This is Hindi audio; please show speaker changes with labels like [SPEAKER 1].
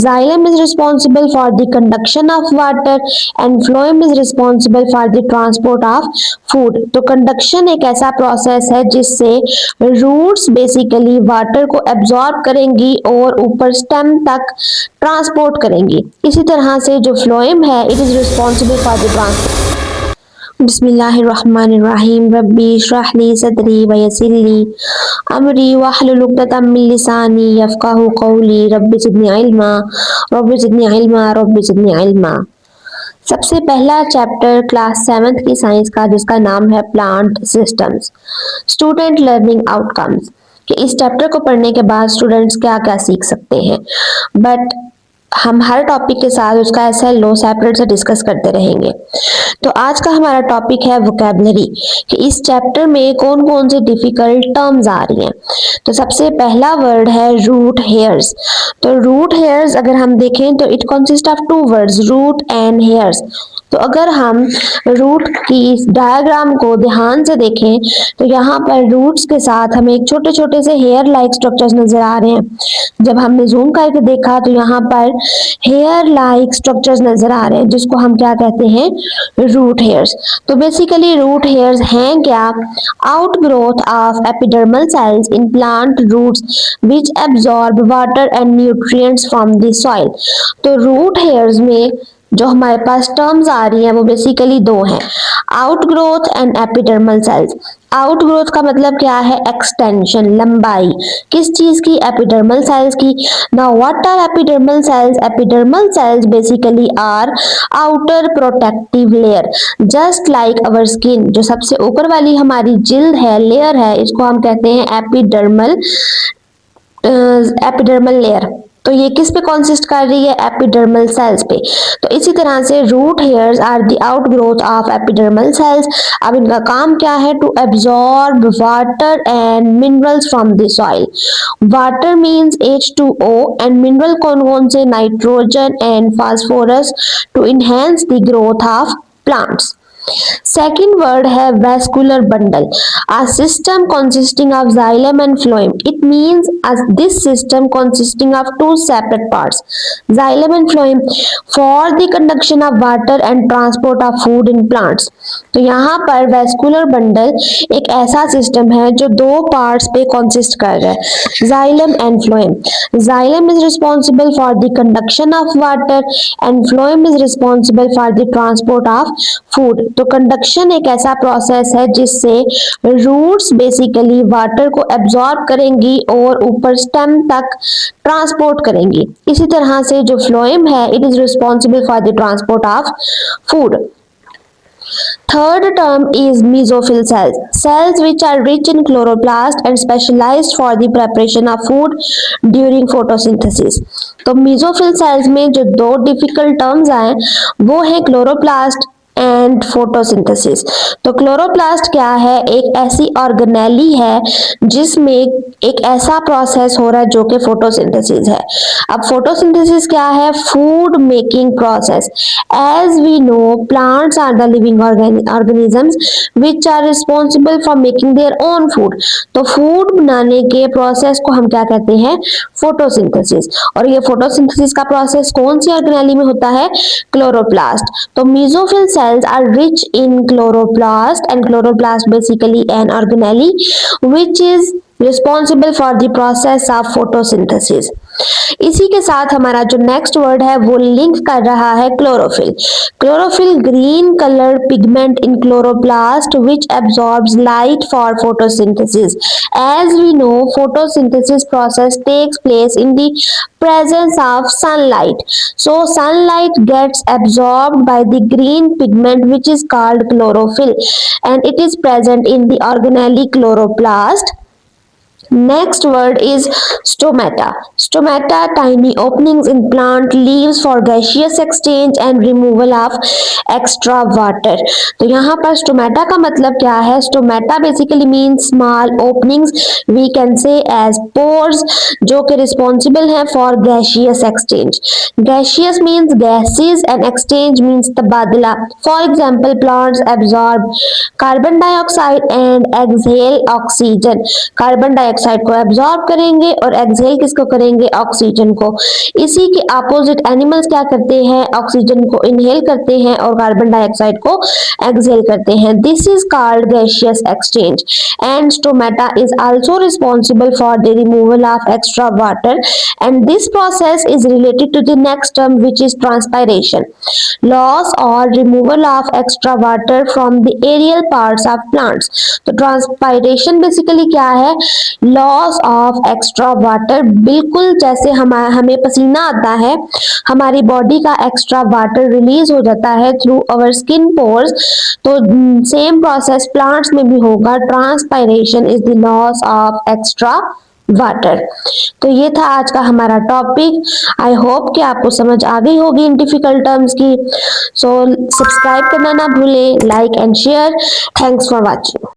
[SPEAKER 1] Xylem is responsible for the conduction of water and phloem is responsible for the transport of food. तो कंडक्शन एक ऐसा प्रोसेस है जिससे रूट्स बेसिकली वाटर को एब्जॉर्ब करेंगी और ऊपर स्टेम तक ट्रांसपोर्ट करेंगी। इसी तरह से जो फ्लोएम है it is responsible for the transport. बिस्मिल्लाहिर्रहमानिर्रहीम रब्बी इश्रह ली सदरी वयस्सिर ली अमरी वहलुल उक़दतम मिन लिसानी यफ़क़हू क़ौली रब्बि ज़िदनी इल्मा रब्बि ज़िदनी इल्मा रब्बि ज़िदनी इल्मा। सबसे पहला चैप्टर क्लास 7th की साइंस का जिसका नाम है plant systems, student learning outcomes, कि इस चैप्टर को पढ़ने के बाद स्टूडेंट्स क्या क्या सीख सकते हैं। बट हम हर टॉपिक के साथ उसका SL सेपरेट से डिस्कस करते रहेंगे। तो आज का हमारा टॉपिक है वोकैबुलरी, कि इस चैप्टर में कौन कौन से डिफिकल्ट टर्म्स आ रही हैं। तो सबसे पहला वर्ड है रूट हेयर्स। तो रूट हेयर्स अगर हम देखें तो it consist of two words, root and hairs. तो अगर हम रूट की डायग्राम को ध्यान से देखें तो यहाँ पर रूट्स के साथ हमें एक छोटे छोटे से हेयर लाइक स्ट्रक्चर्स नजर आ रहे हैं। जब हमने जूम करके देखा तो यहाँ पर हेयर लाइक स्ट्रक्चर्स नजर आ रहे हैं जिसको हम क्या कहते हैं, रूट हेयर्स। तो बेसिकली रूट हेयर्स हैं क्या, outgrowth of epidermal cells in plant roots which absorb water and nutrients from the soil. तो रूट हेयर्स में जो हमारे पास टर्म्स आ रही हैं वो बेसिकली दो हैं, outgrowth and epidermal cells. Outgrowth का मतलब क्या है, एक्सटेंशन, लंबाई, किस चीज की, एपिडर्मल सेल्स की। Now what are epidermal cells? Epidermal cells basically are outer protective layer, just like our skin. जो सबसे ऊपर वाली हमारी जिल्द है, लेयर है, इसको हम कहते हैं एपिडर्मल लेयर। तो ये किस पे कॉन्सिस्ट कर रही है, एपिडर्मल सेल्स पे। तो इसी तरह से root hairs are the outgrowth of epidermal cells. अब इनका काम क्या है, to absorb water and minerals from the soil. Water means H2O and mineral कौन कौन से, nitrogen and phosphorus, to enhance the growth of plants. Second word है vascular bundle, a system consisting of xylem and phloem. It means as this system consisting of two separate parts, xylem and phloem, for the conduction of water and transport of food in plants. तो यहाँ पर vascular bundle एक ऐसा सिस्टम है जो दो पार्ट्स पे consist कर रहा है, xylem and phloem. Xylem is responsible for the conduction of water and phloem is responsible for the transport of food. तो कंडक्शन एक ऐसा प्रोसेस है जिससे रूट्स बेसिकली वाटर को एब्जॉर्ब करेंगी और ऊपर स्टेम तक ट्रांसपोर्ट करेंगी। इसी तरह से जो फ्लोएम है it is responsible for the transport of food. Third term is mesophyll cells, cells which are rich in chloroplast and specialized for the preparation of food during photosynthesis. तो mesophyll cells में जो दो डिफिकल्ट टर्म्स आए वो है क्लोरोप्लास्ट एंड फोटोसिंथेसिस। तो क्लोरोप्लास्ट क्या है, एक ऐसी ऑर्गेनेली है जिसमें एक ऐसा प्रोसेस हो रहा है जो कि फोटोसिंथेसिस है। अब फोटोसिंथेसिस क्या है, food making process. As we know plants are the living organisms which are responsible for making their own food. तो फूड बनाने के प्रोसेस को हम क्या कहते हैं, फोटोसिंथेसिस। और ये फोटोसिंथेसिस का प्रोसेस कौन सी ऑर्गेनेली में होता है, क्लोरोप्लास्ट। तो mesophyll cells are rich in chloroplast and chloroplast basically an organelle which is responsible for the process of photosynthesis. इसी के साथ हमारा जो नेक्स्ट वर्ड है वो लिंक कर रहा है chlorophyll. Chlorophyll green colour pigment in chloroplast which absorbs light for photosynthesis. As we know photosynthesis process takes place in the presence of sunlight, so sunlight gets absorbed by the green pigment which is called chlorophyll and it is present in the organelle chloroplast. Next word is stomata. Stomata, tiny openings in plant leaves for gaseous exchange and removal of extra water. तो यहाँ पर stomata का मतलब क्या है, stomata basically means small openings, we can say as pores, जो कि responsible है for gaseous exchange. Gaseous means gases and exchange means तबादला. For example, plants absorb carbon dioxide and exhale oxygen. Carbon dioxide dioxide को एब्जॉर्ब करेंगे और एक्सहेल किसको करेंगे, ऑक्सीजन को। इसी के अपोजिट एनिमल्स क्या करते हैं, ऑक्सीजन को इनहेल करते हैं और कार्बन डाइऑक्साइड को एक्सहेल करते हैं। This is called gaseous exchange and stomata is also responsible for the removal of extra water and this process is related to the next term which is transpiration, loss और removal of extra water from the aerial parts of plants. तो ट्रांसपायरेशन बेसिकली क्या है, लॉस ऑफ एक्स्ट्रा वाटर। बिल्कुल जैसे हमें पसीना आता है, हमारी बॉडी का एक्स्ट्रा वाटर रिलीज हो जाता है थ्रू आवर स्किन पोर्स, तो सेम प्रोसेस प्लांट्स में भी होगा। Transpiration is the loss of extra water. तो ये था आज का हमारा टॉपिक। आई होप कि आपको समझ आ गई होगी इन डिफिकल्ट टर्म्स की। सो सब्सक्राइब करना ना भूलें, like and share. Thanks for watching.